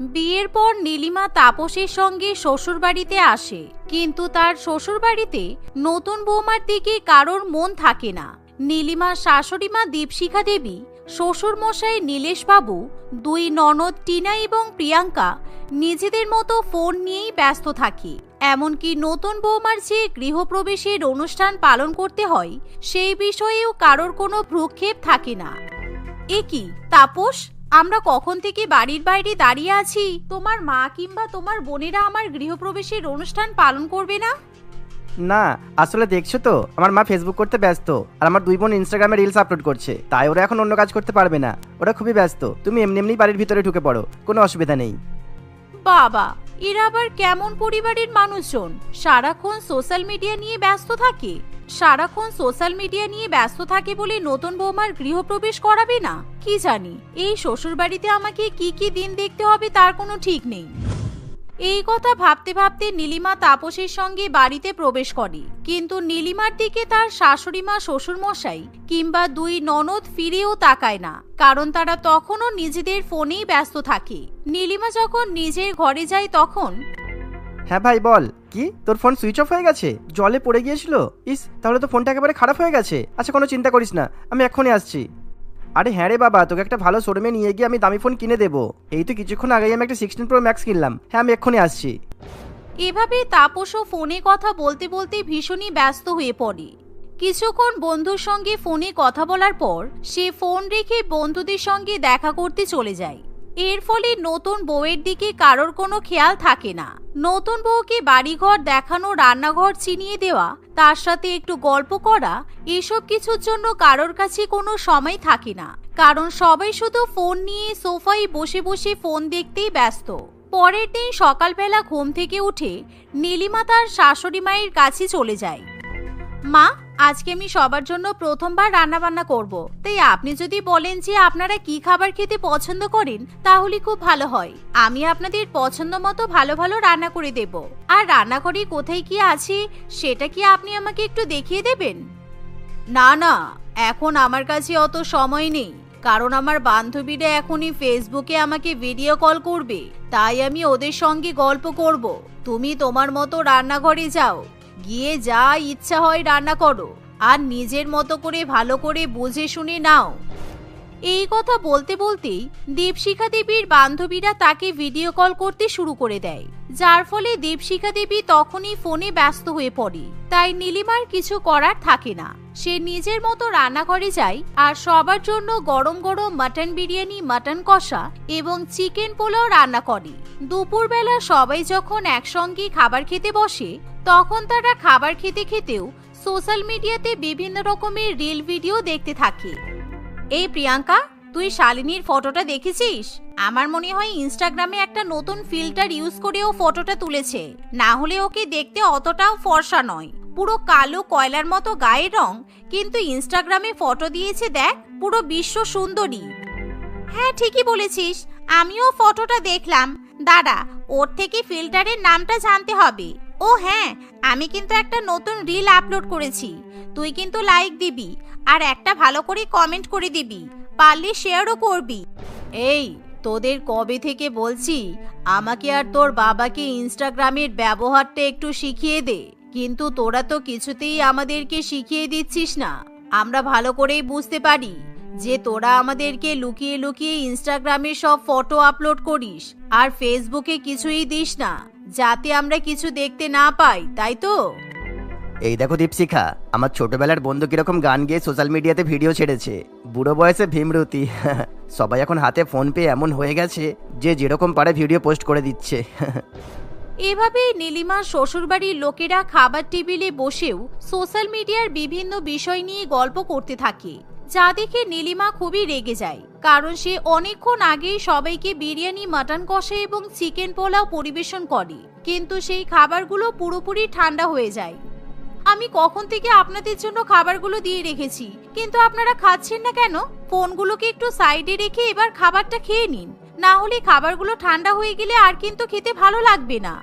বিয়ের পর নীলিমা তাপসের সঙ্গে শ্বশুরবাড়িতে আসে, কিন্তু তার শ্বশুরবাড়িতে নতুন বৌমার দিকে কারোর মন থাকে না। নীলিমার শাশুড়িমা দীপশিখা দেবী, শ্বশুর মশাই নীলেশবাবু, দুই ননদ টিনা এবং প্রিয়াঙ্কা নিজেদের মতো ফোন নিয়েই ব্যস্ত থাকে। এমনকি নতুন বৌমার যে গৃহপ্রবেশের অনুষ্ঠান পালন করতে হয় সেই বিষয়েও কারোর কোনো ভ্রুক্ষেপ থাকে না। এ কি তাপস, আমরা কখন থেকে বাড়ির বাইরে দাঁড়িয়ে আছি, তোমার মা কিংবা তোমার বোনেরা আমার গৃহপ্রবেশের অনুষ্ঠান পালন করবে না? না, আসলে দেখছো তো আমার মা ফেসবুক করতে ব্যস্ত, আর আমার দুই বোন ইনস্টাগ্রামে রিলস আপলোড করছে, তাই ওরা এখন অন্য কাজ করতে পারবে না, ওরা খুবই ব্যস্ত। তুমি এমনি এমনি বাড়ির ভিতরে ঢুকে পড়ো, কোনো অসুবিধা নেই। বাবা, এরা আবার কেমন পরিবারের মানুষজন, সারাক্ষণ সোশ্যাল মিডিয়া নিয়ে ব্যস্ত থাকে বলে নতুন বৌমার গৃহপ্রবেশ করাবে না? কি জানি এই শ্বশুরবাড়িতে আমাকে কি কি দিন দেখতে হবে তার কোনো ঠিক নেই। এই কথা ভাবতে ভাবতে নীলিমা তাপসের সঙ্গে বাড়িতে প্রবেশ করে, কিন্তু নীলিমার দিকে তার শাশুড়িমা, শ্বশুর মশাই কিংবা দুই ননদ ফিরেও তাকায় না, কারণ তারা তখনও নিজেদের ফোনেই ব্যস্ত থাকে। নীলিমা যখন নিজের ঘরে যায় তখন, হ্যাঁ ভাই বল, কি তোর ফোন সুইচ অফ হয়ে গেছে? জলে পড়ে গিয়েছিল? ইস, তাহলে তো ফোনটা একেবারে খারাপ হয়ে গেছে। আচ্ছা কোনো চিন্তা করিস না, আমি এক্ষুনি আসছি। আরে হ্যাঁ রে বাবা, তোকে একটা ভালো শোরুমে নিয়ে গিয়ে আমি দামি ফোন কিনে দেবো। এই তো কিছুক্ষণ আগেই আমি একটা 16 Pro Max কিনলাম। হ্যাঁ আমি এক্ষুনি আসছি। এভাবে তাপসও ফোনে কথা বলতে বলতে ভীষণই ব্যস্ত হয়ে পড়ে। কিছুক্ষণ বন্ধুর সঙ্গে ফোনে কথা বলার পর সে ফোন রেখে বন্ধুদের সঙ্গে দেখা করতে চলে যায়। এর ফলে নতুন বউয়ের দিকে কারোর কোনো খেয়াল থাকে না। নতুন বউকে বাড়িঘর দেখানো, রান্নাঘর চিনিয়ে দেওয়া, তার সাথে একটু গল্প করা, এসব কিছুর জন্য কারোর কাছে কোনো সময় থাকে না, কারণ সবাই শুধু ফোন নিয়ে সোফায় বসে বসে ফোন দেখতেই ব্যস্ত। পরের দিন সকালবেলা ঘুম থেকে উঠে নীলিমা তার শাশুড়ি মায়ের কাছে চলে যায়। মা, আজকে আমি সবার জন্য প্রথমবার রান্না বান্না করব, তাই আপনি যদি বলেন যে আপনারা কি খাবার খেতে পছন্দ করেন তাহলে খুব ভালো হয়। আমি আপনাদের পছন্দ মতো ভালো ভালো রান্না করে দেব। আর রান্নাঘরে কোথায় কি আছে সেটা কি আপনি আমাকে একটু দেখিয়ে দেবেন? না না, এখন আমার কাছে অত সময় নেই, কারণ আমার বান্ধবীরা এখনই ফেসবুকে আমাকে ভিডিও কল করবে, তাই আমি ওদের সঙ্গে গল্প করব। তুমি তোমার মতো রান্নাঘরে যাও, গিয়ে যা ইচ্ছা হয় রান্না করো, আর নিজের মতো করে ভালো করে বুঝে শুনে নাও। এই কথা বলতে বলতেই দীপশিখা দেবীর বান্ধবীরা তাকে ভিডিও কল করতে শুরু করে দেয়, যার ফলে দীপশিখা দেবী তখনই ফোনে ব্যস্ত হয়ে পড়ে। তাই নীলিমার কিছু করার থাকে না, সে নিজের মতো রান্নাঘরে যায় আর সবার জন্য গরম গরম মাটন বিরিয়ানি, মাটন কষা এবং চিকেন পোলাও রান্না করে। দুপুরবেলা সবাই যখন একসঙ্গে খাবার খেতে বসে তখন তারা খাবার খেতে খেতেও সোশ্যাল মিডিয়াতে বিভিন্ন রকমের রিল ভিডিও দেখতে থাকে। এই প্রিয়াঙ্কা, তুই শালিনীর ফটোটা দেখেছিস? আমার মনে হয় ইনস্টাগ্রামে একটা নতুন ফিল্টার ইউজ করে ও ফটোটা তুলেছে, না হলে ওকে দেখতে অতটাও ফর্সা নয়, পুরো কালো কয়লার মতো গায়ের রং, কিন্তু ইনস্টাগ্রামে ফটো দিয়েছে দেখ, পুরো বিশ্ব সুন্দরী। হ্যাঁ ঠিকই বলেছিস, আমিও ফটোটা দেখলাম। দাঁড়া, ওর থেকে ফিল্টারের নামটা জানতে হবে। ও হ্যাঁ, আমি কিন্তু একটা নতুন রিল আপলোড করেছি, তুই কিন্তু লাইক দিবি আর একটা ভালো করে কমেন্ট করে দিবি, পারলে শেয়ারও করবি। এই, তোদের কবে থেকে বলছি আমাকে আর তোর বাবাকে ইনস্টাগ্রামের ব্যবহারটা একটু শিখিয়ে দে, কিন্তু তোরা তো কিছুতেই আমাদেরকে শিখিয়ে দিচ্ছিস না। আমরা ভালো করেই বুঝতে পারি যে তোরা আমাদেরকে লুকিয়ে লুকিয়ে ইনস্টাগ্রামে সব ফটো আপলোড করিস আর ফেসবুকে কিছুই দিস না, যাতে আমরা কিছু দেখতে না পাই, তাই তো? এই দেখো দীপশিখা, আমার ছোটবেলার বন্ধু কিরকম গান গেয়ে সোশ্যাল মিডিয়াতে ভিডিও ছেড়েছে, বুড়ো বয়সে ভীমরতি। সবাই এখন হাতে ফোন পেয়ে এমন হয়ে গেছে যে যেরকম পারে ভিডিও পোস্ট করে দিচ্ছে। এভাবেই নীলিমার শ্বশুরবাড়ির লোকেরা খাবার টেবিলে বসেও সোশ্যাল মিডিয়ার বিভিন্ন বিষয় নিয়ে গল্প করতে থাকে, যা দেখে নীলিমা খুবই রেগে যায়, কারণ সে অনেকক্ষণ আগেই সবাইকে বিরিয়ানি, মাটন কষা এবং চিকেন পোলাও পরিবেশন করে, কিন্তু সেই খাবারগুলো পুরোপুরি ঠান্ডা হয়ে যায়। আমি কখন থেকে আপনাদের জন্য খাবারগুলো দিয়ে রেখেছি, কিন্তু আপনারা খাচ্ছেন না কেন? ফোনগুলোকে একটু সাইডে রেখে এবার খাবারটা খেয়ে নিন, না হলে খাবারগুলো ঠান্ডা হয়ে গেলে আর কিন্তু খেতে ভালো লাগবে না।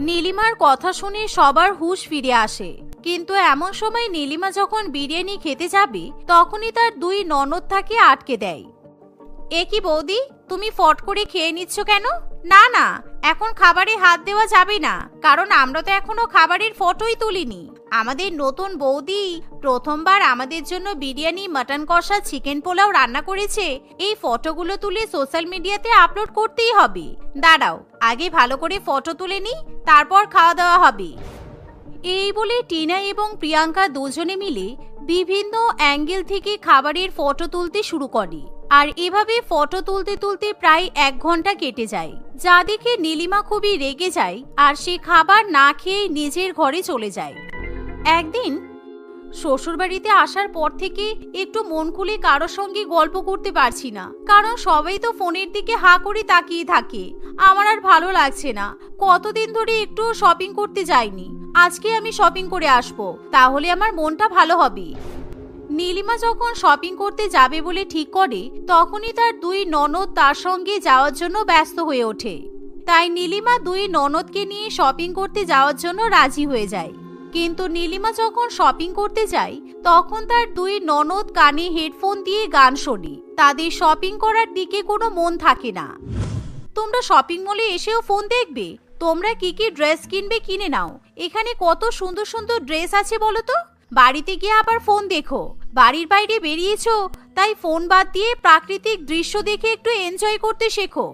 নীলিমার কথা শুনে সবার হুঁশ ফিরে আসে, কিন্তু এমন সময় নীলিমা যখন বিরিয়ানি খেতে যাবে তখনই তার দুই ননদ তাকে আটকে দেয়। এ কি বৌদি, তুমি ফট করে খেয়ে নিচ্ছ কেন? না না, এখন খাবারে হাত দেওয়া যাবে না, কারণ আমরা তো এখনো খাবারের ফটোই তুলিনি। আমাদের নতুন বৌদি প্রথমবার আমাদের জন্য বিরিয়ানি, মাটন কষা, চিকেন পোলাও রান্না করেছে। এই ফটোগুলো তুলে সোশ্যাল মিডিয়াতে আপলোড করতেই হবে। দাঁড়াও, আগে ভালো করে ফটো তুলে নিই, তারপর খাওয়া দাওয়া হবে। এই বলে টিনা এবং প্রিয়াঙ্কা দুজনে মিলে বিভিন্ন অ্যাঙ্গেল থেকে খাবারের ফটো তুলতে শুরু করে। আর এভাবে ফটো তুলতে তুলতে প্রায় 1 ঘন্টা কেটে যায়, যা দেখে নীলিমা খুবই রেগে যায় আর সে খাবার না খেয়ে নিজের ঘরে চলে যায়। একদিন শ্বশুরবাড়িতে আসার পর থেকে একটু মন খুলে কারোর সঙ্গে গল্প করতে পারছি না, কারণ সবাই তো ফোনের দিকে হা করে তাকিয়ে থাকে। আমার আর ভালো লাগছে না, কতদিন ধরে একটু শপিং করতে যাইনি। আজকে আমি শপিং করে আসবো, তাহলে আমার মনটা ভালো হবে। নীলিমা যখন শপিং করতে যাবে বলে ঠিক করে, তখনই তার 2 ননদ তার সঙ্গে যাওয়ার জন্য ব্যস্ত হয়ে ওঠে। তাই নীলিমা 2 ননদকে নিয়ে শপিং করতে যাওয়ার জন্য রাজি হয়ে যায়। কিন্তু নীলিমা যখন শপিং করতে যায়, তখন তার 2 ননদ কানে হেডফোন দিয়ে গান শোনে। তাদের শপিং করার দিকে কোনো মন থাকে না। তোমরা শপিং মলে এসেও ফোন দেখবে? তোমরা কি কি ড্রেস কিনবে কিনে নাও, এখানে কত সুন্দর সুন্দর ড্রেস আছে বলো তো। বাড়িতে গিয়ে আবার ফোন দেখো। বাড়ির বাইরে বেরিয়েছো, তাই ফোন বাদ দিয়ে প্রাকৃতিক দৃশ্য দেখে একটু এনজয় করতে শেখো।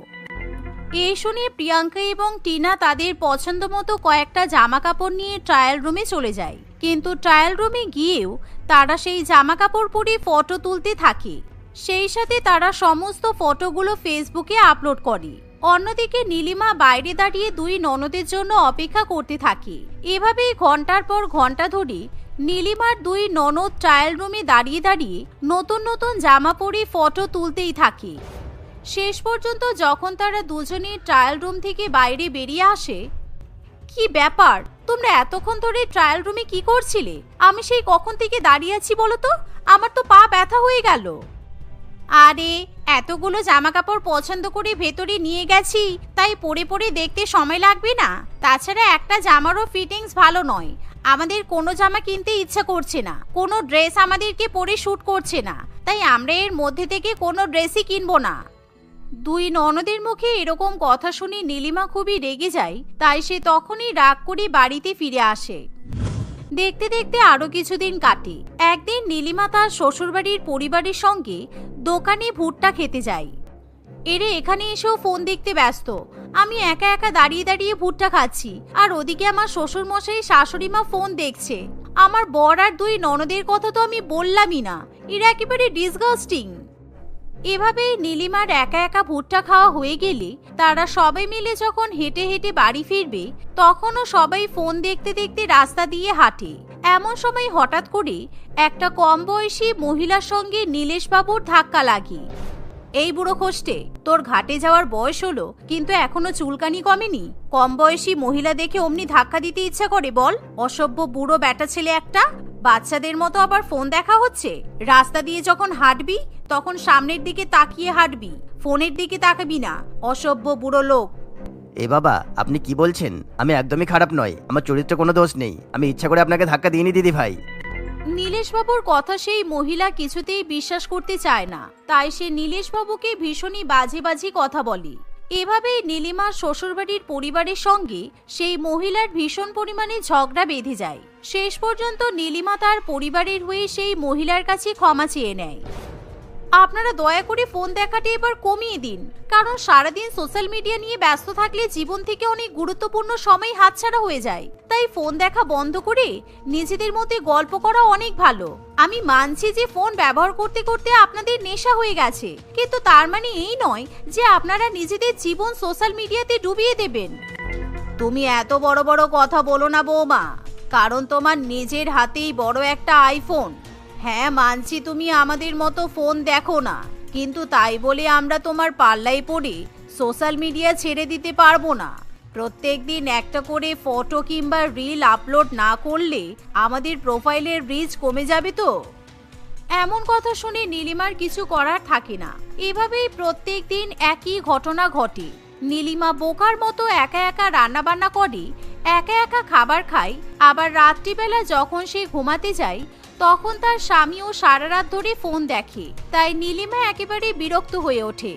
এই শুনে প্রিয়াঙ্কা এবং টিনা তাদের পছন্দ মতো কয়েকটা জামা কাপড় নিয়ে ট্রায়াল রুমে চলে যায়। কিন্তু ট্রায়াল রুমে গিয়েও তারা সেই জামা কাপড় পরে ফটো তুলতে থাকে। সেই সাথে তারা সমস্ত ফটোগুলো ফেসবুকে আপলোড করে। অন্যদিকে নীলিমা বাইরে দাঁড়িয়ে 2 ননদের জন্য অপেক্ষা করতে থাকে। এভাবেই ঘন্টার পর ঘন্টা ধরে নীলিমার 2 ননদ ট্রায়াল রুমে দাঁড়িয়ে দাঁড়িয়ে নতুন নতুন জামা পরে ফটো তুলতেই থাকে। শেষ পর্যন্ত যখন তারা দুজনে ট্রায়াল রুম থেকে বাইরে বেরিয়ে আসে, কি ব্যাপার, তোমরা এতক্ষণ ধরে ট্রায়াল রুমে কি করছিলে? আমি সেই কখন থেকে দাঁড়িয়ে আছি বলো তো, আমার তো পা ব্যথা হয়ে গেল। আরে এতগুলো জামা কাপড় পছন্দ করে ভেতরে নিয়ে গেছি, তাই পরে পরে দেখতে সময় লাগবে না? তাছাড়া একটা জামারও ফিটিংস ভালো নয়, আমাদের কোনো জামা কিনতে ইচ্ছা করছে না, কোনো ড্রেস আমাদেরকে পরে শুট করছে না, তাই আমরা এর মধ্যে থেকে কোনো ড্রেসই কিনবো না। 2 ননদের মুখে এরকম কথা শুনে নীলিমা খুবই রেগে যায়, তাই সে তখনই রাগ করে বাড়িতে ফিরে আসে। দেখতে দেখতে আরো কিছুদিন কাটে। একদিন নীলিমা তার শ্বশুরবাড়ির পরিবারের সঙ্গে দোকানে ভুট্টা খেতে যায়। এরে এখানে এসেও ফোন দেখতে ব্যস্ত, আমি একা একা দাঁড়িয়ে দাঁড়িয়ে ভুট্টা খাচ্ছি, আর ওদিকে আমার শ্বশুর মশাই শাশুড়ি মা ফোন দেখছে। আমার বর আর 2 ননদের কথা তো আমি বললামই না, এরা একেবারে ডিসগাস্টিং। এভাবেই নীলিমার একা একা ভুট্টা খাওয়া হয়ে গেলে তারা সবাই মিলে যখন হেঁটে হেঁটে বাড়ি ফিরবে, তখনও সবাই ফোন দেখতে দেখতে রাস্তা দিয়ে হাঁটে। এমন সময় হঠাৎ করে একটা কম বয়সী মহিলার সঙ্গে নীলেশ বাবুর ধাক্কা লাগে। এই বুড়ো খোস্টে, তোর ঘাটে যাওয়ার বয়স হলো, কিন্তু এখনো চুলকানি কমেনি? কম বয়সী মহিলা দেখে অমনি ধাক্কা দিতে ইচ্ছা করে বল? অসভ্য বুড়ো ব্যাটা ছেলে একটা, বাচ্চাদের মতো আবার ফোন দেখা হচ্ছে। রাস্তা দিয়ে যখন হাঁটবি তখন সামনের দিকে তাকিয়ে হাঁটবি, ফোনের দিকে তাকাবি না, অসভ্য বুড়ো লোক। এ বাবা, আপনি কি বলছেন? আমি একদমই খারাপ নয়, আমার চরিত্রে কোনো দোষ নেই, আমি ইচ্ছা করে আপনাকে ধাক্কা দিইনি দিদি ভাই। নীলেশবাবুর কথা সেই মহিলা কিছুতেই বিশ্বাস করতে চায় না, তাই সে নীলেশবাবুকে ভীষণই বাজে বাজে কথা বলে। এভাবেই নীলিমার শ্বশুরবাড়ির পরিবারের সঙ্গে সেই মহিলার ভীষণ পরিমাণে ঝগড়া বেঁধে যায়। শেষ পর্যন্ত নীলিমা তার পরিবারের হয়ে সেই মহিলার কাছে ক্ষমা চেয়ে নেয়। আপনারা দয়া করে ফোন দেখাটা এবার কমিয়ে দিন, কারণ সারাদিন সোশ্যাল মিডিয়া নিয়ে ব্যস্ত থাকলে জীবন থেকে অনেক গুরুত্বপূর্ণ সময় হাতছাড়া হয়ে যায়। তাই ফোন দেখা বন্ধ করে নিজেদের মধ্যে গল্প করা অনেক ভালো। আমি মানছি যে ফোন ব্যবহার করতে করতে আপনাদের নেশা হয়ে গেছে, কিন্তু তার মানে এই নয় যে আপনারা নিজেদের জীবন সোশ্যাল মিডিয়াতে ডুবিয়ে দেবেন। তুমি এত বড় বড় কথা বলো না বৌমা, কারণ তোমার নিজের হাতেই বড় একটা আইফোন। হ্যাঁ মানছি তুমি আমাদের মতো ফোন দেখো না, কিন্তু তাই বলে আমরা তোমার পাল্লায় পড়ে সোশ্যাল মিডিয়া ছেড়ে দিতে পারবো না। প্রত্যেকদিন একটা করে ফটো কিংবা রিল আপলোড না করলে আমাদের প্রোফাইলের রিচ কমে যাবে তো। এমন কথা শুনে নীলিমার কিছু করার থাকে না। এভাবেই প্রত্যেকদিন একই ঘটনা ঘটে। নীলিমা বোকার মতো একা একা রান্না বান্না করে, একা একা খাবার খায়, আবার রাত্রিবেলা যখন সে ঘুমাতে যায় তখন তার স্বামীও সারা রাত ধরে ফোন দেখে, তাই নীলিমা একেবারে বিরক্ত হয়ে ওঠে।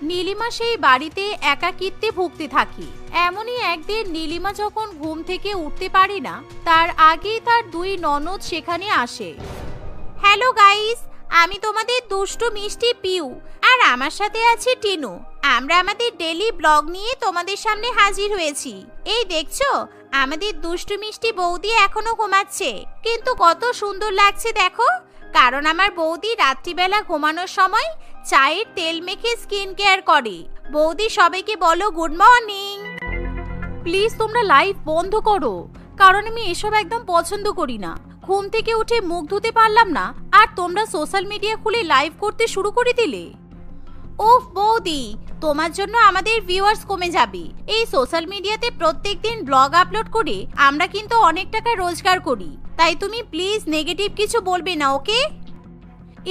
নীলিমা সেই বাড়িতে একাকিত্বে ভুগতে থাকে। এমনই একদিন নীলিমা যখন ঘুম থেকে উঠতে পারে না, তার আগেই তার দুই ননদ সেখানে আসে। হ্যালো গাইস, আমি তোমাদের দুষ্টু মিষ্টি পিউ, আর আমার সাথে আছে টিনু। আমরা আমাদের ডেইলি ব্লগ নিয়ে তোমাদের সামনে হাজির হয়েছি। এই দেখছো, আমাদের দুষ্টু মিষ্টি বৌদি এখনো ঘুমাচ্ছে, কিন্তু কত সুন্দর লাগছে দেখো। কারণ আমার বৌদি রাত্রিবেলা ঘুমানোর সময় চায়ের তেল মেখে স্কিন কেয়ার করে। বৌদি সবাইকে বলো গুড মর্নিং। প্লিজ তোমরা লাইভ বন্ধ করো, কারণ আমি এসব একদম পছন্দ করি না। ঘুম থেকে উঠে মুখ ধুতে পারলাম না, আর তোমরা সোশ্যাল মিডিয়া খুলে লাইভ করতে শুরু করে দিলে। ওফ বৌদি, তোমার জন্য আমাদের ভিউয়ার্স কমে যাবে। এই সোশ্যাল মিডিয়াতে প্রত্যেকদিন ব্লগ আপলোড করে আমরা কিন্তু অনেক টাকা রোজগার করি, তাই তুমি প্লিজ নেগেটিভ কিছু বলবে না, ওকে?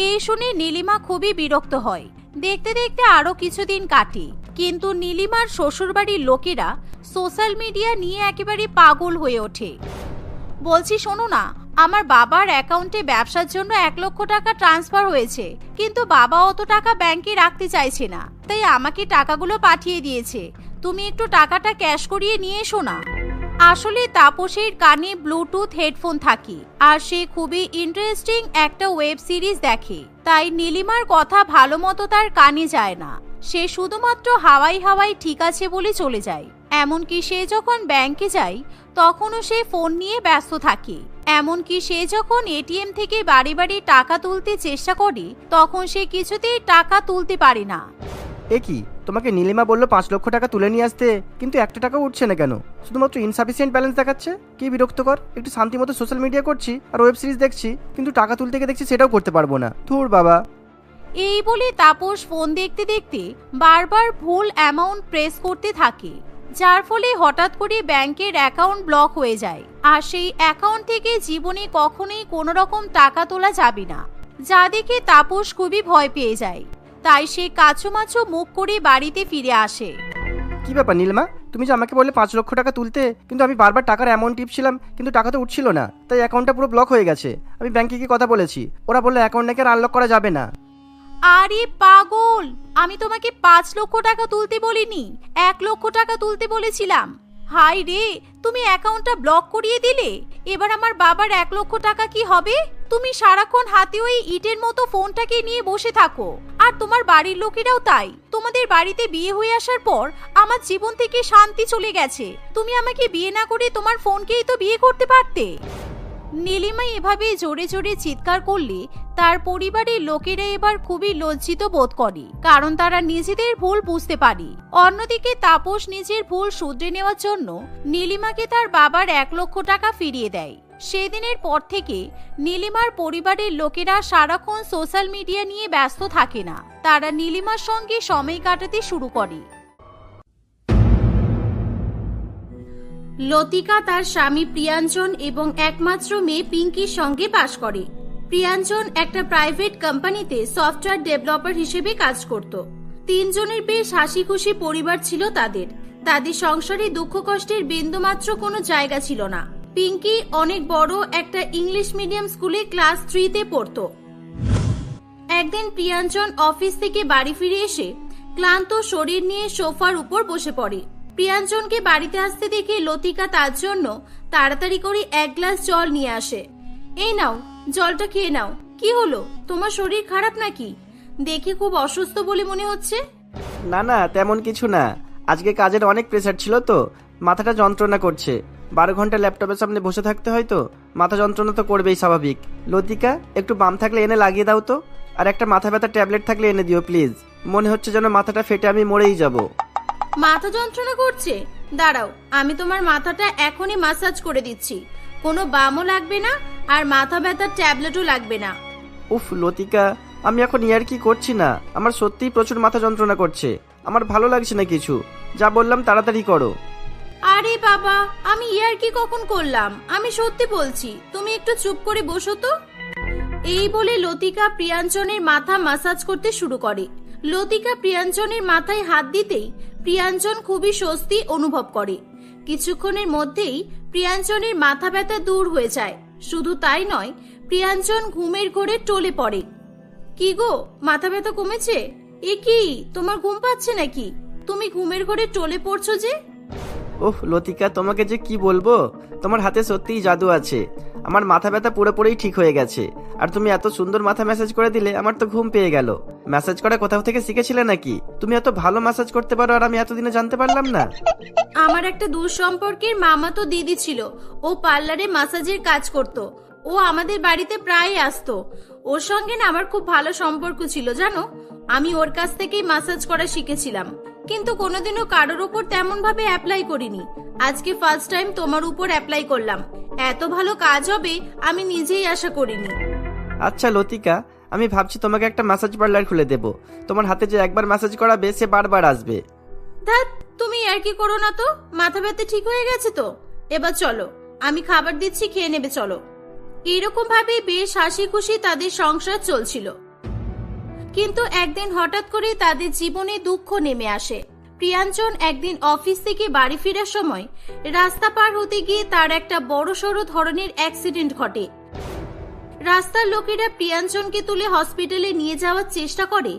এই শুনে নীলিমা খুবই বিরক্ত হয়। দেখতে দেখতে আরো কিছুদিন কাটে, কিন্তু নীলিমার শ্বশুরবাড়ির লোকেরা সোশ্যাল মিডিয়া নিয়ে একেবারে পাগল হয়ে ওঠে। বলছি শোনো না, আমার বাবার অ্যাকাউন্টে ব্যবসার জন্য 1 লক্ষ টাকা ট্রান্সফার হয়েছে, কিন্তু বাবা অত টাকা ব্যাংকে রাখতে চাইছে না, তাই আমাকে টাকাগুলো পাঠিয়ে দিয়েছে। তুমি একটু টাকাটা ক্যাশ করিয়ে নিয়ে এসো না। আসলে তাপসের কানে ব্লুটুথ হেডফোন থাকে, আর সে খুবই ইন্টারেস্টিং একটা ওয়েব সিরিজ দেখে, তাই নীলিমার কথা ভালো মতো তার কানে যায় না। সে শুধুমাত্র হাওয়াই হাওয়াই ঠিক আছে বলে চলে যায়। এমনকি সে যখন ব্যাংকে যায় তখনও সে ফোন নিয়ে ব্যস্ত থাকে। এমনকি সে যখন এটিএম থেকে বাড়ি বাড়ি টাকা তুলতে চেষ্টা করে তখন সে কিছুতেই টাকা তুলতে পারে না। এ কি, তোমাকে নীলিমা বললো 5 লক্ষ টাকা তুলে নিয়ে আসতে, কিন্তু 1 টাকাও উঠছে না কেন? শুধুমাত্র ইনসাফিসিয়েন্ট ব্যালেন্স দেখাচ্ছে। কি বিরক্তকর! একটু শান্তি মতো সোশ্যাল মিডিয়া করছি আর ওয়েব সিরিজ দেখছি, কিন্তু টাকা তুলতে গিয়ে দেখছি সেটাও করতে পারবো না। ধুর বাবা। এই বলে তাপস ফোন দেখতে দেখতে বারবার ভুল অ্যামাউন্ট প্রেস করতে থাকে, যার ফলে হঠাৎ করে ব্যাংকের অ্যাকাউন্ট ব্লক হয়ে যায়, আর সেই অ্যাকাউন্ট থেকে জীবনে কখনোই কোনো রকম টাকা তোলা যাবে না। যা দেখে তাপস খুবই ভয় পেয়ে যায়, তাই সে কাছুমাছু মুখ করে বাড়িতে ফিরে আসে। কি ব্যাপার নীলিমা, তুমি যে আমাকে বললে 5 লক্ষ টাকা তুলতে, কিন্তু আমি বারবার টাকার অ্যামাউন্ট টিপছিলাম, কিন্তু টাকা তো উঠছিল না, তাই অ্যাকাউন্টটা পুরো ব্লক হয়ে গেছে। আমি ব্যাংকে গিয়ে কথা বলেছি, ওরা বললো অ্যাকাউন্ট নাকি আর আনলক করা যাবে না। আরে পাগল, আমি তোমাকে 5 লক্ষ টাকা তুলতে বলিনি, 1 লক্ষ টাকা তুলতে বলেছিলাম। হাই রে, তুমি অ্যাকাউন্টটা ব্লক করিয়ে দিলে। এবার আমার বাবার 1 লক্ষ টাকা কি হবে? তুমি সারাক্ষণ হাতে ওই ইটের মতো ফোনটাকে নিয়ে বসে থাকো, আর তোমার বাড়ির লোকেরাও তাই। তোমাদের বাড়িতে বিয়ে হয়ে আসার পর আমার জীবন থেকে শান্তি চলে গেছে। তুমি আমাকে বিয়ে না করে তোমার ফোনকেই তো বিয়ে করতে পারতে। নীলিমা এভাবে জোরে জোরে চিৎকার করলে তার পরিবারের লোকেরা এবার খুবই লজ্জিত বোধ করে, কারণ তারা নিজেদের ভুল বুঝতে পারে। অন্যদিকে তাপস নিজের ভুল শুধরে নেওয়ার জন্য নীলিমাকে তার বাবার 1 লক্ষ টাকা ফিরিয়ে দেয়। সেদিনের পর থেকে নীলিমার পরিবারের লোকেরা সারাক্ষণ সোশ্যাল মিডিয়া নিয়ে ব্যস্ত থাকে না, তারা নীলিমার সঙ্গে সময় কাটাতে শুরু করে। লতিকা তার স্বামী প্রিয়াঞ্জন এবং একমাত্র মেয়ে পিঙ্কির সঙ্গে বাস করে। প্রিয়াঞ্জন একটা প্রাইভেট কোম্পানিতে সফটওয়্যার ডেভেলপার হিসেবে কাজ করত। 3 জনের বেশ হাসি খুশি পরিবার ছিল তাদের। তাদের সংসারে দুঃখ কষ্টের বিন্দুমাত্র কোনো জায়গা ছিল না। পিঙ্কি অনেক বড় একটা ইংলিশ মিডিয়াম স্কুলে ক্লাস 3-তে পড়তো। একদিন প্রিয়াঞ্জন অফিস থেকে বাড়ি ফিরে এসে ক্লান্ত শরীর নিয়ে সোফার উপর বসে পড়ে। প্রিয়াঞ্জনকে বাড়িতে আসতে দেখে লতিকা তার জন্য তাড়াতাড়ি করে 1 গ্লাস জল নিয়ে আসে। এই নাও, জলটা খেয়ে নাও। কি হলো, তোমার শরীর খারাপ নাকি? দেখে খুব অসুস্থ বলে মনে হচ্ছে। না না, তেমন কিছু না। আজকে কাজের অনেক প্রেসার ছিল তো, মাথাটা যন্ত্রণা করছে। 12 ঘন্টা ল্যাপটপের সামনে বসে থাকতে হয় তো, মাথা যন্ত্রণা তো করবেই স্বাভাবিক। লতিকা, একটু বাম থাকলে এনে লাগিয়ে দাও তো, আর একটা মাথা ব্যথার ট্যাবলেট থাকলে এনে দিও প্লিজ। মনে হচ্ছে যেন মাথাটা ফেটে আমি মরেই যাব। মাথা যন্ত্রণা করছে? দাঁড়াও, আমি তোমার মাথাটা এখনই ম্যাসাজ করে দিচ্ছি। কোনো বামও লাগবে না, আর মাথা ব্যথার ট্যাবলেটও লাগবে না। উফ লতিকা, আমি এখন ইয়ার্কি করছি না, আমার সত্যিই প্রচুর মাথা যন্ত্রণা করছে। আমার ভালো লাগছে না কিছু। যা বললাম তাড়াতাড়ি করো। আরে বাবা, আমি ইয়ার্কি কখন করলাম? আমি সত্যি বলছি, তুমি একটু চুপ করে বসো তো। এই বলে লতিকা প্রিয়াঞ্জনের মাথা ম্যাসাজ করতে শুরু করে। লতিকা প্রিয়াঞ্জনের মাথায় হাত দিতেই প্রিয়াঞ্জন খুবই স্বস্তি অনুভব করে। কিছুক্ষণের মধ্যেই প্রিয়াঞ্জনের মাথা ব্যথা দূর হয়ে যায়। শুধু তাই নয়, প্রিয়াঞ্চন ঘুমের ঘোরে টলে পড়ে। কি গো, মাথা ব্যথা কমেছে? এ কি, তোমার ঘুম পাচ্ছে নাকি? তুমি ঘুমের ঘোরে টলে পড়ছো যে? ওহ লতিকা, তোমাকে যে কি বলবো, তোমার হাতে সত্যিই জাদু আছে। আমার মাথা ব্যথা পুরোপুরি ঠিক হয়ে গেছে। আর তুমি এত সুন্দর মাথা ম্যাসাজ করে দিলে, আমার তো ঘুম পেয়ে গেল। ম্যাসাজ করা কোথাও থেকে শিখেছিলে নাকি? তুমি এত ভালো ম্যাসাজ করতে পারো আর আমি এতদিনে জানতে পারলাম না। আমার একটা দূর সম্পর্কের মামাতো দিদি ছিল, ও পার্লারে ম্যাসাজের কাজ করত। ও আমাদের বাড়িতে প্রায় আসতো। ওর সঙ্গে না আমার খুব ভালো সম্পর্ক ছিল জানো। আমি ওর কাছ থেকেই ম্যাসাজ করা শিখেছিলাম, কিন্তু কোনোদিনও কারোর উপর তেমন ভাবে অ্যাপ্লাই করিনি। আজকে ফার্স্ট টাইম তোমার উপর অ্যাপ্লাই করলাম। এত ভালো কাজ হবে আমি নিজেই আশা করিনি। আচ্ছা লতিকা, আমি ভাবছি তোমাকে একটা ম্যাসাজ পার্লার খুলে দেবো। তোমার হাতে যে একবার ম্যাসাজ করাবে সে বারবার আসবে। ধ্যাৎ, তুমি আর কি করো না তো। মাথা ব্যথা ঠিক হয়ে গেছে তো? এবার চলো, আমি খাবার দিচ্ছি, খেয়ে নেবে চলো। এরকম ভাবে বেশ হাসি খুশি তাদের সংসার চলছিল। কিন্তু একদিন হঠাৎ করে তাদের জীবনে দুঃখ নেমে আসে। প্রিয়াঞ্চন একদিন অফিস থেকে বাড়ি ফেরার সময় রাস্তা পার হতে গিয়ে তার একটা বড়সড় ধরনের অ্যাক্সিডেন্ট ঘটে। রাস্তার লোকেরা প্রিয়াঞ্চনকে তুলে হসপিটালে নিয়ে যাওয়ার চেষ্টা করে,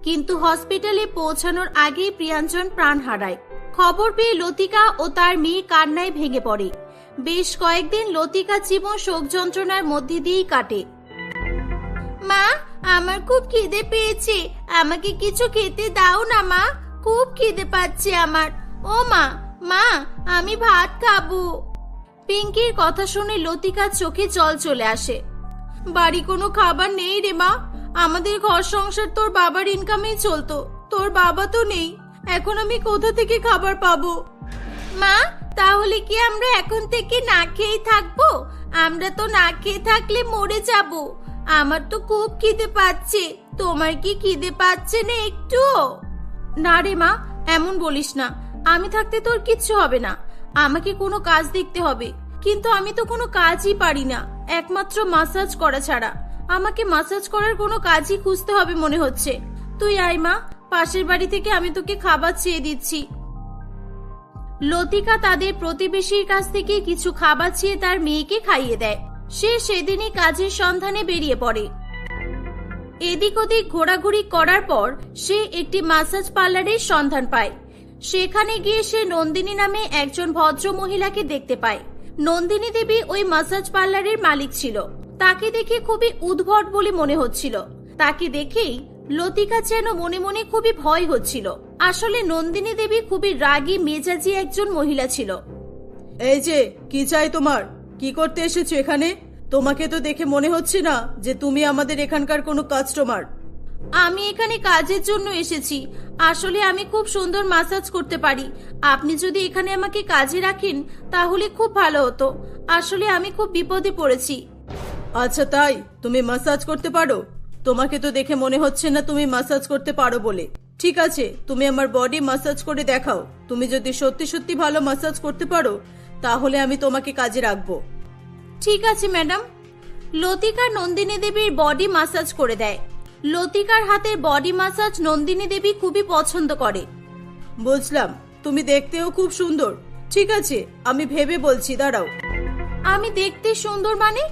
কিন্তু হসপিটালে পৌঁছানোর আগেই প্রিয়াঞ্চন প্রাণ হারায়। খবর পেয়ে লতিকা ও তার মেয়ে কান্নায় ভেঙে পড়ে। বেশ কয়েকদিন লতিকা জীবন শোক যন্ত্রণার মধ্যে দিয়েই কাটে। মা, আমার খুব খিদে পেয়েছে, আমাকে কিছু খেতে দাও না মা, খুব খিদে পাচ্ছে আমার। ও মা, মা আমি ভাত খাবো। পিঙ্কির কথা শুনে লতিকার চোখে জল চলে আসে। বাড়ি কোনো খাবার নেই রে মা, আমাদের ঘর সংসার তোর বাবার ইনকামেই চলতো, তোর বাবা তো নেই, এখন আমি কোথা থেকে খাবার পাবো? মা, তাহলে কি আমরা এখন থেকে না খেয়েই থাকবো? আমরা তো না খেয়ে থাকলে মরে যাব। আমার তো খুব খিদে পাচ্ছে, তোমার কি খিদে পাচ্ছে না একটু? না রে মা, এমন বলিস না। আমি থাকতে তোর কিচ্ছু হবে না। আমাকে কোনো কাজ দেখতে হবে, কিন্তু আমি তো কোনো কাজই পারি না, একমাত্র ম্যাসাজ করা ছাড়া। আমাকে ম্যাসাজ করার কোনো কাজই খুঁজতে হবে মনে হচ্ছে। তুই আয় মা, পাশের বাড়ি থেকে আমি তোকে খাবার চেয়ে দিচ্ছি। লতিকা তাদের প্রতিবেশীর কাছ থেকে কিছু খাবার চেয়ে তার মেয়েকে খাইয়ে দেয়। সে সেদিনই কাজের সন্ধানে বেরিয়ে পড়ে। এদিক ওদিক ঘোরাঘুরি করার পর সে একটি ম্যাসাজ পার্লারের সন্ধান পায়। সেখানে গিয়ে সে নন্দিনী নামে একজন ভদ্র মহিলাকে দেখতে পায়। নন্দিনী দেবী ওই ম্যাসাজ পার্লারের মালিক ছিল। তাকে দেখে খুবই উদ্ভট বলে মনে হচ্ছিল। তাকে দেখেই লতিকা যেন মনে মনে খুবই ভয় হচ্ছিল। আসলে নন্দিনী দেবী খুবই রাগী মেজাজি একজন মহিলা ছিল। এই যে, কি চাই তোমার? কি করতে এসেছো এখানে? তোমাকে তো দেখে মনে হচ্ছে না যে তুমি আমাদের এখানকার কোনো কাস্টমার। আমি এখানে কাজের জন্য এসেছি। আসলে আমি খুব সুন্দর ম্যাসাজ করতে পারি। আপনি যদি এখানে আমাকে কাজে রাখেন তাহলে খুব ভালো হতো। আসলে আমি খুব বিপদে পড়েছি। আচ্ছা তাই, তুমি ম্যাসাজ করতে পারো? তোমাকে তো দেখে মনে হচ্ছে না তুমি ম্যাসাজ করতে পারো বলে। ঠিক আছে, তুমি আমার বডি ম্যাসাজ করে দেখাও। তুমি যদি সত্যি সত্যি ভালো ম্যাসাজ করতে পারো তাহলে আমি তোমাকে কাজে রাখবো। ঠিক আছে ম্যাডাম। লতিকা নন্দিনী দেবীর বডি ম্যাসাজ করে দেয়। লতিকার হাতের বডি ম্যাসাজ নন্দিনী দেবী খুবই পছন্দ করে। বুঝলাম, তুমি দেখতেও খুব সুন্দর। ঠিক আছে, আমি ভেবে বলছি, দাঁড়াও। আমি দেখতে সুন্দর মানে?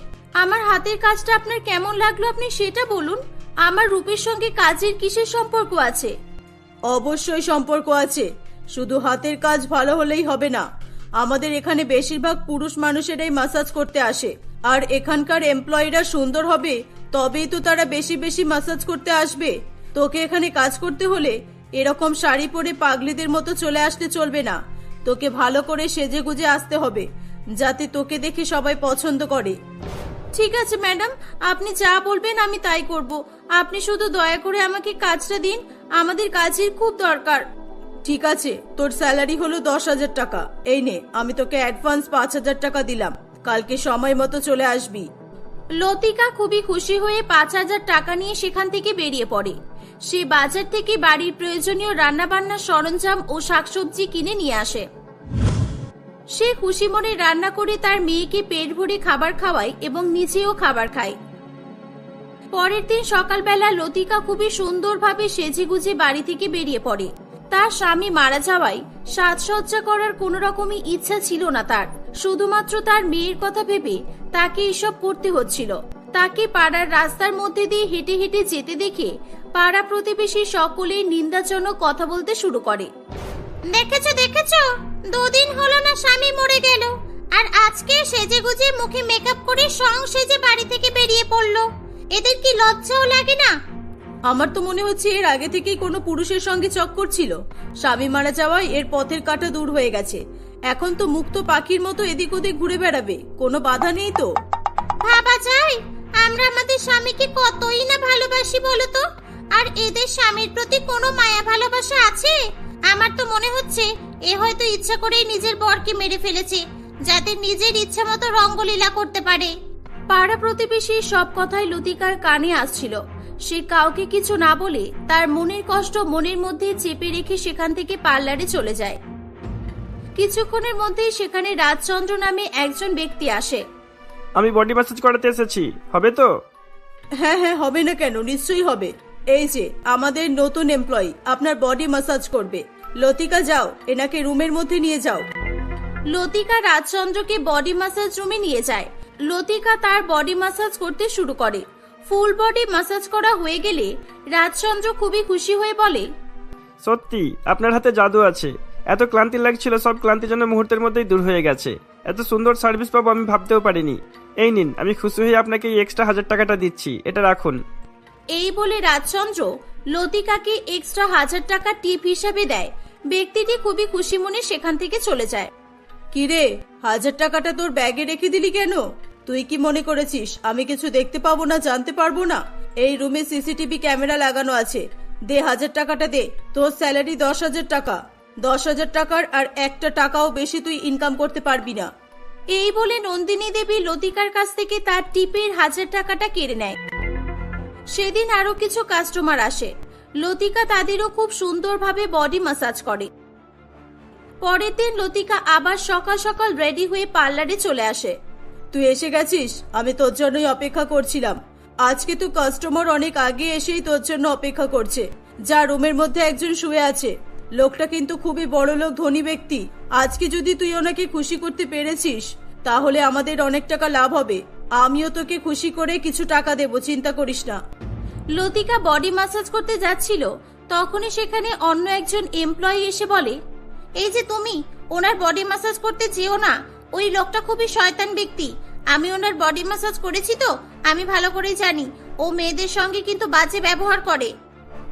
আমার হাতের কাজটা আপনার কেমন লাগলো আপনি সেটা বলুন। আমার রূপের সঙ্গে কাজের কিসের সম্পর্ক আছে? অবশ্যই সম্পর্ক আছে, শুধু হাতের কাজ ভালো হলেই হবে না। আমাদের এখানে বেশিরভাগ পুরুষ মানুষেরাই ম্যাসাজ করতে আসে, আর এখানকার এমপ্লয়িরা সুন্দর হবে তবেই তো তারা বেশি বেশি ম্যাসাজ করতে আসবে। তোকে এখানে কাজ করতে হলে এরকম শাড়ি পরে পাগলিদের মতো চলে আসতে চলবে না। তোকে ভালো করে সেজে গুজে আসতে হবে, যাতে তোকে দেখে সবাই পছন্দ করে। ঠিক আছে ম্যাডাম, আপনি যা বলবেন আমি তাই করব। আপনি শুধু দয়া করে আমাকে কাজটা দিন, আমাদের কাজের খুব দরকার। ঠিক আছে, তোর স্যালারি হলো 10,000 টাকা। এই নে, আমি তোকে অ্যাডভান্স 5,000 টাকা দিলাম। কালকে সময় মতো চলে আসবি। লতিকা খুবই খুশি হয়ে 5,000 টাকা নিয়ে সেখান থেকে বেরিয়ে পড়ে। সে বাজার থেকে বাড়ির প্রয়োজনীয় রান্নাবান্নার সরঞ্জাম ও শাকসবজি কিনে নিয়ে আসে। সে খুশি মনে রান্না করে তার মেয়েকে পেট ভরে খাবার খাওয়ায় এবং নিজেও খাবার খায়। পরের দিন সকালবেলা লতিকা খুবই সুন্দরভাবে সেজেগুজে বাড়ি থেকে বেরিয়ে পড়ে। তার স্বামী মারা যাওয়ায় সাজসজ্জা করার কোনো রকমই ইচ্ছা ছিল না তার। শুধুমাত্র তার মেয়ের কথা ভেবে তাকে এসব করতে হচ্ছিল। তাকে পাড়ার রাস্তার মধ্যে দিয়ে হেঁটে হেঁটে যেতে দেখে পাড়া প্রতিবেশী সকলেই নিন্দাজনক কথা বলতে শুরু করে। দেখেছো দেখেছো, দুদিন হলো না স্বামী মরে গেল, আর আজকে সেজে গুজে মুখে মেকআপ করে সং সেজে বাড়ি থেকে বেরিয়ে পড়লো। এদের কি লজ্জাও লাগে না? আমার তো মনে হচ্ছে এর আগে থেকেই কোনো পুরুষের সঙ্গে চক্কর ছিল। স্বামী মারা যাওয়ায় এর পথের কাঁটা দূর হয়ে গেছে। এখন তো মুক্ত পাখির মতো এদিক ওদিক ঘুরে বেড়াবে, কোনো বাধা নেই তো। ভাবা যায় আমরা আমাদের স্বামীকে কতই না ভালোবাসি বলো তো, আর এদের স্বামীর প্রতি কোনো মায়া ভালোবাসা আছে? আমার তো মনে হচ্ছে এ হয়তো ইচ্ছা করেই নিজের বরকে মেরে ফেলেছে, যাতে নিজের ইচ্ছা মতো রঙ্গলীলা করতে পারে। পাড়া প্রতিবেশী সব কথাই লতিকার কানে আসছিল। সে কাউকে কিছু না বলে তার মনের কষ্ট মনের মধ্যে চেপে রেখে সেখান থেকে পার্লারে চলে যায়। কিছুক্ষণের মধ্যেই সেখানে রাজচন্দ্র নামে একজন ব্যক্তি আসে। আমি বডি ম্যাসাজ করাতে এসেছি, হবে তো? হ্যাঁ হ্যাঁ, হবে না কেন, নিশ্চয়ই হবে। এই যে আমাদের নতুন এমপ্লয়ি আপনার বডি ম্যাসাজ করবে। লতিকা, যাও এনাকে রুমের মধ্যে নিয়ে যাও। লতিকা রাজচন্দ্রকে বডি ম্যাসাজ রুমে নিয়ে যায়। লতিকা তার বডি ম্যাসাজ করতে শুরু করে। ফুল বডি ম্যাসাজ করা হয়ে গেলে রাজচন্দ্র খুবই খুশি হয়ে বলে, সত্যি আপনার হাতে জাদু আছে। এত ক্লান্তি লাগছিল, সব ক্লান্তি যেন মুহূর্তের মধ্যেই দূর হয়ে গেছে। এত সুন্দর সার্ভিস পাবো আমি ভাবতেও পারিনি। এই নিন, আমি খুশি হয়ে আপনাকে এই এক্সট্রা 1000 টাকাটা দিচ্ছি, এটা রাখুন। এই বলে রাজচন্দ্র লতিকাকে এক্সট্রা 1000 টাকা টিপ হিসাবে দেয়। ব্যক্তিটি খুবই খুশি মনে সেখান থেকে চলে যায়। কিরে, 1000 টাকাটা তোর ব্যাগে রেখে দিলি কেন? তুই কি মনে করেছিস আমি কিছু দেখতে পাবো না, জানতে পারবো না? এই রুমে সিসিটিভি ক্যামেরা লাগানো আছে। দে 1000 টাকাটা দে। তোর স্যালারি 10,000 টাকা। 10,000 টাকার আর একটা টাকাও বেশি তুই ইনকাম করতে পারবি না। এই বলে নন্দিনী দেবী লতিকার কাছ থেকে তার টিপের 1000 টাকাটা কেড়ে নেয়। সেদিন আরো কিছু কাস্টমার আসে। লতিকা তাদেরও খুব সুন্দরভাবে বডি ম্যাসাজ করে। পরের দিন লতিকা আবার সকাল সকাল রেডি হয়ে পার্লারে চলে আসে। তুই এসে গেছিস, আমি তোর জন্যই অপেক্ষা করছিলাম। আজকে তো কাস্টমার অনেক আগে এসেই তোর জন্য অপেক্ষা করছে। যা, রুমের মধ্যে একজন শুয়ে আছে। লোকটা কিন্তু খুবই বড় লোক, ধনী ব্যক্তি। আজকে যদি তুই ওনাকে খুশি করতে পেরেছিস তাহলে আমাদের অনেক টাকা লাভ হবে। আমিও তোকে খুশি করে কিছু টাকা দেব, চিন্তা করিস না। লতিকা বডি ম্যাসাজ করতে যাচ্ছিল, তখনই সেখানে অন্য একজন এমপ্লয়ি এসে বলে, এই যে তুমি ওনার বডি ম্যাসাজ করতে যেও না, ওই লোকটা খুবই শয়তান ব্যক্তি। আমি ওনার বডি ম্যাসাজ করেছি তো আমি ভালো করেই জানি ও মেয়েদের সঙ্গে কিন্তু বাজে ব্যবহার করে।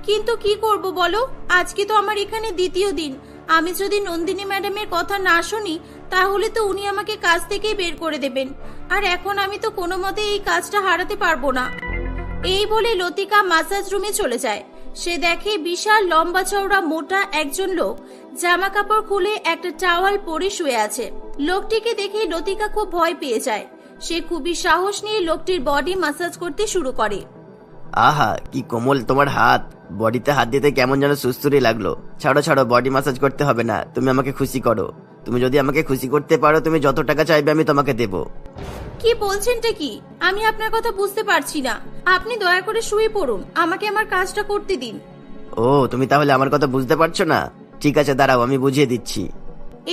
কিন্তু কি করব বলো, আজকে তো আমার এখানে দ্বিতীয় দিন। আমি যদি নন্দিনী ম্যাডামের কথা না শুনি তাহলে তো উনি আমাকে কাজ থেকেই বের করে দেবেন, আর এখন আমি তো কোনো মতে এই কাজটা হারাতে পারবো না। এই বলে লতিকা ম্যাসাজ রুমে চলে যায়। সে দেখে বিশাল লম্বা চওড়া মোটা একজন লোক জামা কাপড় খুলে একটা টাওয়াল পরে শুয়ে আছে। লোকটিকে দেখে লতিকা খুব ভয় পেয়ে যায়। সে খুবই সাহস নিয়ে লোকটির বডি ম্যাসাজ করতে শুরু করে। আহা, কি কোমল তোমার হাত। বডিতে হাত দিতে কেমন যেন সুস্থুরি লাগলো। ছাড়ো ছাড়ো, বডি ম্যাসাজ করতে হবে না, তুমি আমাকে খুশি করো। তুমি যদি আমাকে খুশি করতে পারো, তুমি যত টাকা চাইবে আমি তোমাকে দেব। কি বলছেনটা কি? আমি আপনার কথা বুঝতে পারছি না। আপনি দয়া করে শুয়ে পড়ুন, আমাকে আমার কাজটা করতে দিন। ও, তুমি তাহলে আমার কথা বুঝতে পারছো না? ঠিক আছে, দাঁড়াও, আমি বুঝিয়ে দিচ্ছি।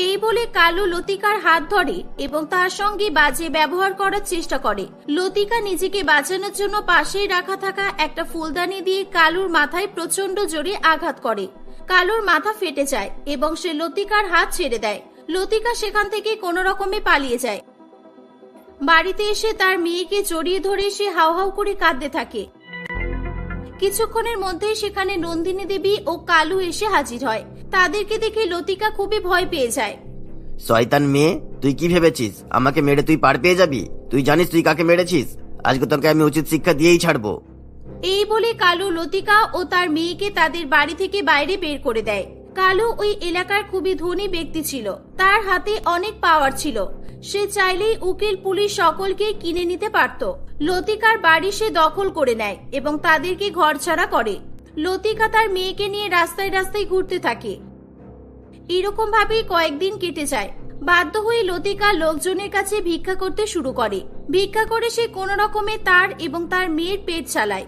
এই বলে কালু লতিকার হাত ধরে এবং তার সঙ্গে বাজে ব্যবহার করার চেষ্টা করে। লতিকা নিজেকে বাঁচানোর জন্য পাশেই রাখা থাকা একটা ফুলদানি দিয়ে কালুর মাথায় প্রচন্ড জোরে আঘাত করে। কালুর মাথা ফেটে যায় এবং সে লতিকার হাত ছেড়ে দেয়। লতিকা সেখান থেকে কোনো রকমে পালিয়ে যায়। বাড়িতে এসে তার মেয়েকে জড়িয়ে ধরে সে হাউ হাউ করে কাঁদতে থাকে। কিছুক্ষণের মধ্যেই সেখানে নন্দিনী দেবী ও কালু এসে হাজির হয়। তাদেরকে দেখে লতিকা খুবই ভয় পেয়ে যায়। শয়তান মেয়ে, তুই কি ভেবেছিস আমাকে মেরে তুই পার পেয়ে যাবি? তুই জানিস তুই কাকে মেরেছিস? আজকে তোকে আমি উচিত শিক্ষা দিয়েই ছাড়বো। এই বলে কালু লতিকা ও তার মেয়েকে তাদের বাড়ি থেকে বাইরে বের করে দেয়। কালু ওই এলাকার খুবই ধনী ব্যক্তি ছিল। তার হাতে অনেক পাওয়ার ছিল। সে চাইলেই উকিল পুলিশ সকলকে কিনে নিতে পারত। লতিকার বাড়ি সে দখল করে নেয় এবং তাদেরকে ঘরছাড়া করে। লতিকা তার মেয়েকে নিয়ে রাস্তায় রাস্তায় ঘুরতে থাকে। এরকম ভাবেই কয়েকদিন কেটে যায়। বাধ্য হয়ে লতিকা লোকজনের কাছে ভিক্ষা করতে শুরু করে। ভিক্ষা করে সে কোনো রকমে তার এবং তার মেয়ের পেট চালায়।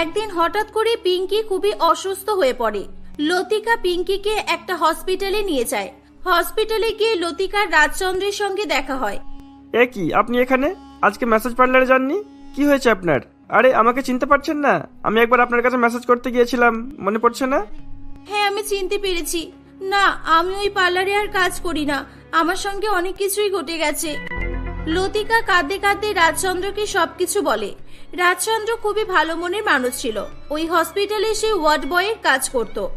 একদিন হঠাৎ করে পিঙ্কি খুবই অসুস্থ হয়ে পড়ে। লতিকা পিঙ্কিকে একটা হসপিটালে নিয়ে যায়। হসপিটালে গিয়ে লতিকার রাজচন্দ্রের সঙ্গে দেখা হয়। এ কি, আপনি এখানে? আজকে ম্যাসাজ পার্লারে যাননি? কি হয়েছে আপনার? আরে আমাকে চিনতে পারছেন না? আমি একবার আপনার কাছে ম্যাসাজ করতে গিয়েছিলাম, মনে পড়ছে না? হ্যাঁ, আমি চিনতে পেরেছি। না, আমি ওই পার্লারে আর কাজ করি না। আমার সঙ্গে অনেক কিছুই ঘটে গেছে। লতিকা কাঁদতে কাঁদতে রাজচন্দ্রকে সবকিছু বলে। রাজচন্দ্র খুবই ভালো মনের মানুষ ছিল। ওই হসপিটালে সে ওয়ার্ড বয়ের কাজ করত।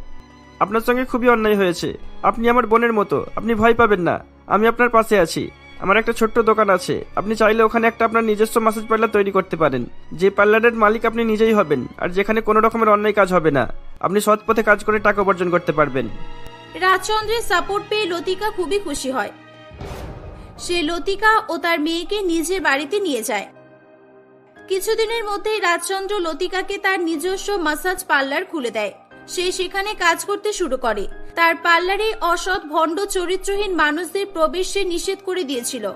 আপনার সঙ্গে খুবই অন্যায় হয়েছে। আপনি আমার বোনের মতো, আপনি ভয় পাবেন না। আমি আপনার পাশে আছি। আমার একটা ছোট্ট দোকান আছে, আপনি চাইলে ওখানে একটা আপনার নিজস্ব ম্যাসাজ পার্লার তৈরি করতে পারেন। যে পার্লারের মালিক আপনি নিজেই হবেন, আর যেখানে কোনো রকমের অন্যায় কাজ হবে না। আপনি সৎ পথে কাজ করে টাকা উপার্জন করতে পারবেন। রাজচন্দ্রের সাপোর্ট পেয়ে লতিকা খুবই খুশি হয়। সে লতিকা ও তার মেয়েকে নিজের বাড়িতে নিয়ে যায়। কিছুদিনের মধ্যেই রাজচন্দ্র লতিকাকে তার নিজস্ব ম্যাসাজ পার্লার খুলে দেয়। সে সেখানে কাজ করতে শুরু করে। তার পার্লারে অসৎ ভণ্ড চরিত্রহীন মানুষদের প্রবেশ সে নিষেধ করে দিয়েছিল।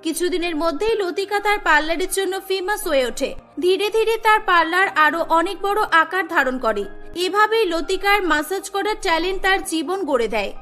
কিছুদিনের মধ্যেই লতিকা তার পার্লারের জন্য ফেমাস হয়ে ওঠে। ধীরে ধীরে তার পার্লার আরো অনেক বড় আকার ধারণ করে। এভাবেই লতিকার ম্যাসাজ করার ট্যালেন্ট তার জীবন গড়ে দেয়।